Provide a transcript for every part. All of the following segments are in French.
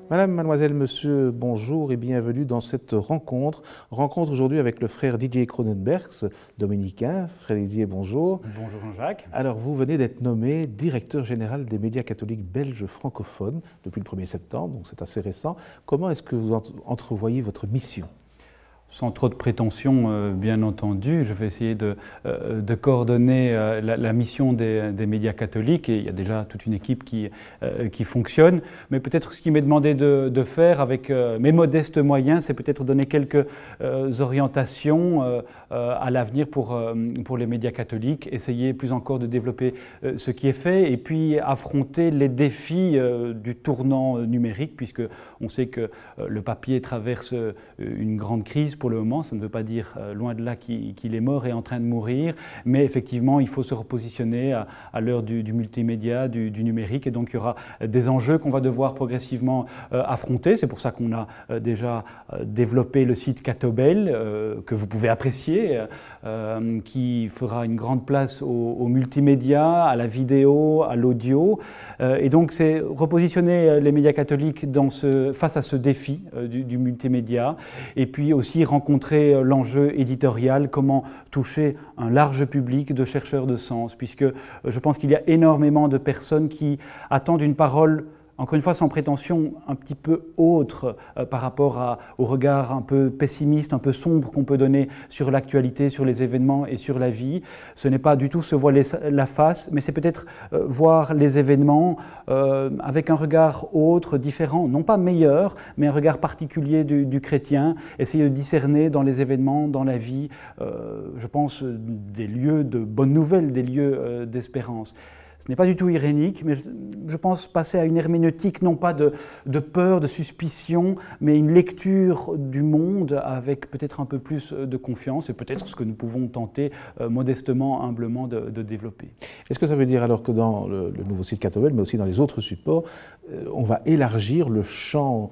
Madame, mademoiselle, monsieur, bonjour et bienvenue dans cette rencontre. Rencontre aujourd'hui avec le frère Didier Cronenbergs, dominicain. Frère Didier, bonjour. Bonjour Jean-Jacques. Alors, vous venez d'être nommé directeur général des médias catholiques belges francophones depuis le 1er septembre, donc c'est assez récent. Comment est-ce que vous entrevoyez votre mission ? Sans trop de prétention, bien entendu, je vais essayer de coordonner la mission des médias catholiques, et il y a déjà toute une équipe qui fonctionne. Mais peut-être ce qui m'est demandé de faire avec mes modestes moyens, c'est peut-être donner quelques orientations à l'avenir pour les médias catholiques, essayer plus encore de développer ce qui est fait, et puis affronter les défis du tournant numérique, puisque on sait que le papier traverse une grande crise pour le moment. Ça ne veut pas dire, loin de là, qu'il est mort et en train de mourir, mais effectivement, il faut se repositionner à l'heure du multimédia, du numérique, et donc il y aura des enjeux qu'on va devoir progressivement affronter. C'est pour ça qu'on a déjà développé le site Catobel, que vous pouvez apprécier, qui fera une grande place au multimédia, à la vidéo, à l'audio, et donc c'est repositionner les médias catholiques face à ce défi du multimédia, et puis aussi rencontrer l'enjeu éditorial, comment toucher un large public de chercheurs de sens, puisque je pense qu'il y a énormément de personnes qui attendent une parole, encore une fois sans prétention, un petit peu autre par rapport au regard un peu pessimiste, un peu sombre qu'on peut donner sur l'actualité, sur les événements et sur la vie. Ce n'est pas du tout se voiler la face, mais c'est peut-être voir les événements avec un regard autre, différent, non pas meilleur, mais un regard particulier du chrétien, essayer de discerner dans les événements, dans la vie, je pense, des lieux de bonnes nouvelles, des lieux d'espérance. Ce n'est pas du tout irénique, mais je pense passer à une herméneutique, non pas de peur, de suspicion, mais une lecture du monde avec peut-être un peu plus de confiance, et peut-être ce que nous pouvons tenter modestement, humblement de développer. Est-ce que ça veut dire alors que dans le nouveau site Catobel, mais aussi dans les autres supports, on va élargir le champ,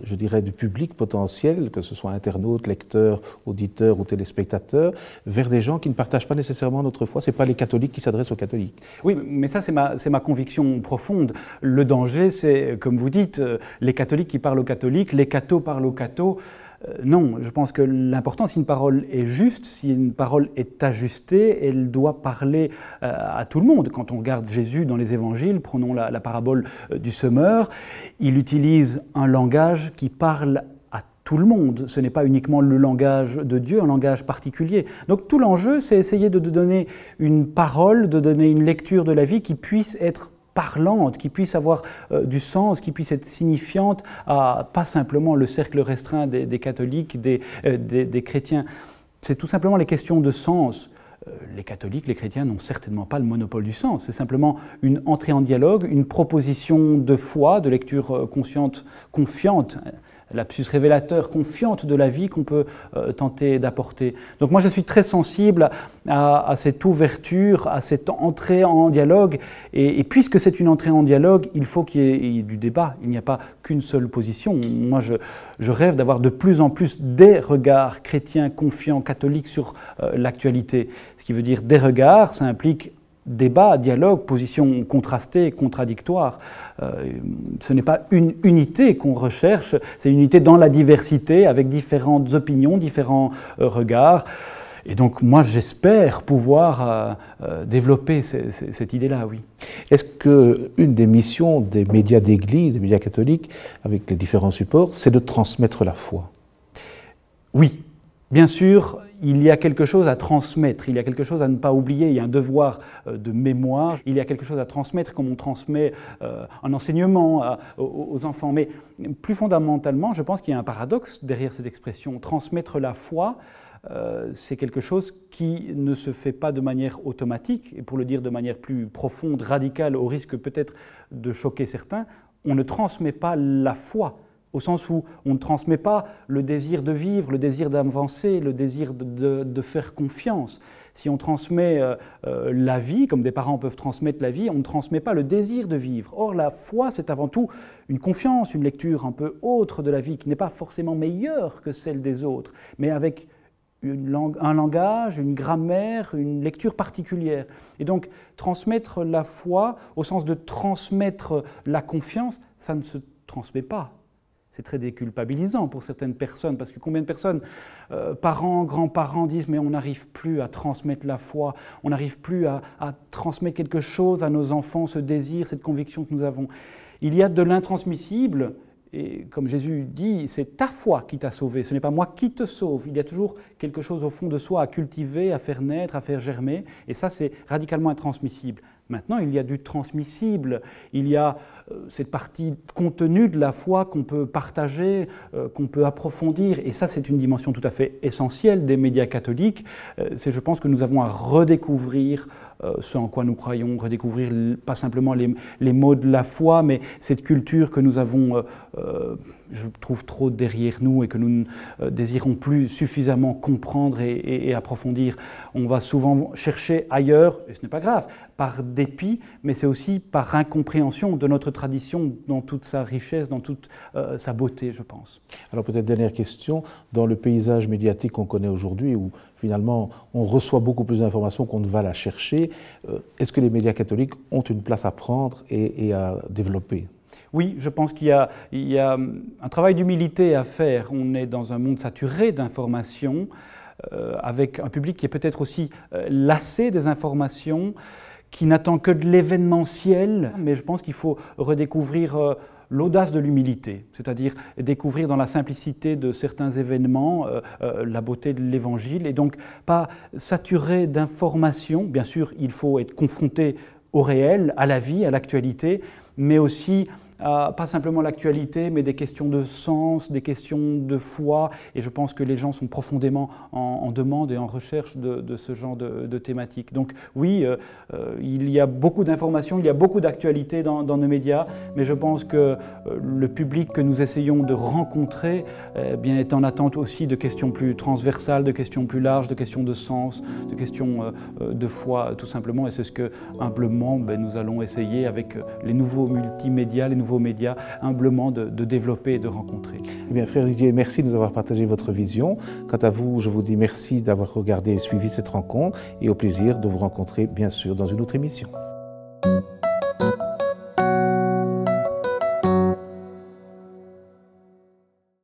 je dirais, du public potentiel, que ce soit internautes, lecteurs, auditeurs ou téléspectateurs, vers des gens qui ne partagent pas nécessairement notre foi? Ce n'est pas les catholiques qui s'adressent aux catholiques. Oui, mais ça, c'est ma conviction profonde. Le danger, c'est, comme vous dites, les catholiques qui parlent aux catholiques, les cathos parlent aux cathos. Non, je pense que l'important, si une parole est juste, si une parole est ajustée, elle doit parler à tout le monde. Quand on regarde Jésus dans les évangiles, prenons la parabole du semeur, il utilise un langage qui parle à tout le monde. Ce n'est pas uniquement le langage de Dieu, un langage particulier. Donc tout l'enjeu, c'est essayer de donner une parole, de donner une lecture de la vie qui puisse être parlante, qui puisse avoir du sens, qui puisse être signifiante à pas simplement le cercle restreint des catholiques, des chrétiens. C'est tout simplement les questions de sens. Les catholiques, les chrétiens n'ont certainement pas le monopole du sens. C'est simplement une entrée en dialogue, une proposition de foi, de lecture consciente, confiante, lapsus révélateur, confiante de la vie qu'on peut tenter d'apporter. Donc moi je suis très sensible à cette ouverture, à cette entrée en dialogue, et puisque c'est une entrée en dialogue, il faut qu'il y ait du débat, il n'y a pas qu'une seule position. Moi je rêve d'avoir de plus en plus des regards chrétiens, confiants, catholiques sur l'actualité. Ce qui veut dire des regards, ça implique débat, dialogue, position contrastée, contradictoire. Ce n'est pas une unité qu'on recherche, c'est une unité dans la diversité, avec différentes opinions, différents regards. Et donc moi j'espère pouvoir développer cette idée-là, oui. Est-ce qu'une des missions des médias d'église, des médias catholiques, avec les différents supports, c'est de transmettre la foi? Oui, bien sûr. Il y a quelque chose à transmettre, il y a quelque chose à ne pas oublier, il y a un devoir de mémoire, il y a quelque chose à transmettre comme on transmet un enseignement aux enfants. Mais plus fondamentalement, je pense qu'il y a un paradoxe derrière cette expression. Transmettre la foi, c'est quelque chose qui ne se fait pas de manière automatique, et pour le dire de manière plus profonde, radicale, au risque peut-être de choquer certains, on ne transmet pas la foi. Au sens où on ne transmet pas le désir de vivre, le désir d'avancer, le désir de faire confiance. Si on transmet la vie, comme des parents peuvent transmettre la vie, on ne transmet pas le désir de vivre. Or, la foi, c'est avant tout une confiance, une lecture un peu autre de la vie, qui n'est pas forcément meilleure que celle des autres, mais avec un langage, une grammaire, une lecture particulière. Et donc, transmettre la foi, au sens de transmettre la confiance, ça ne se transmet pas. C'est très déculpabilisant pour certaines personnes, parce que combien de personnes, parents, grands-parents, disent « mais on n'arrive plus à transmettre la foi, on n'arrive plus à transmettre quelque chose à nos enfants, ce désir, cette conviction que nous avons ». Il y a de l'intransmissible, et comme Jésus dit, c'est ta foi qui t'a sauvé, ce n'est pas moi qui te sauve. Il y a toujours quelque chose au fond de soi à cultiver, à faire naître, à faire germer, et ça c'est radicalement intransmissible. Maintenant, il y a du transmissible, il y a cette partie contenue de la foi qu'on peut partager, qu'on peut approfondir, et ça c'est une dimension tout à fait essentielle des médias catholiques. C'est, je pense, que nous avons à redécouvrir ce en quoi nous croyons, redécouvrir pas simplement les mots de la foi, mais cette culture que nous avons, je trouve, trop derrière nous et que nous ne désirons plus suffisamment comprendre et approfondir. On va souvent chercher ailleurs, et ce n'est pas grave, par dépit, mais c'est aussi par incompréhension de notre tradition dans toute sa richesse, dans toute sa beauté, je pense. Alors peut-être dernière question, dans le paysage médiatique qu'on connaît aujourd'hui, où finalement on reçoit beaucoup plus d'informations qu'on ne va la chercher, est-ce que les médias catholiques ont une place à prendre et à développer ? Oui, je pense qu'il y a un travail d'humilité à faire. On est dans un monde saturé d'informations, avec un public qui est peut-être aussi lassé des informations, qui n'attend que de l'événementiel, mais je pense qu'il faut redécouvrir l'audace de l'humilité, c'est-à-dire découvrir dans la simplicité de certains événements la beauté de l'Évangile, et donc pas saturer d'informations. Bien sûr, il faut être confronté au réel, à la vie, à l'actualité, mais aussi pas simplement l'actualité, mais des questions de sens, des questions de foi, et je pense que les gens sont profondément en demande et en recherche de ce genre de thématiques. Donc oui, il y a beaucoup d'informations, il y a beaucoup d'actualités dans nos médias, mais je pense que le public que nous essayons de rencontrer bien, est en attente aussi de questions plus transversales, de questions plus larges, de questions de sens, de questions de foi, tout simplement, et c'est ce que, humblement, nous allons essayer avec les nouveaux multimédias, les nouveaux médias, humblement de développer et de rencontrer. Eh bien, frère Didier, merci de nous avoir partagé votre vision. Quant à vous, je vous dis merci d'avoir regardé et suivi cette rencontre et au plaisir de vous rencontrer, bien sûr, dans une autre émission.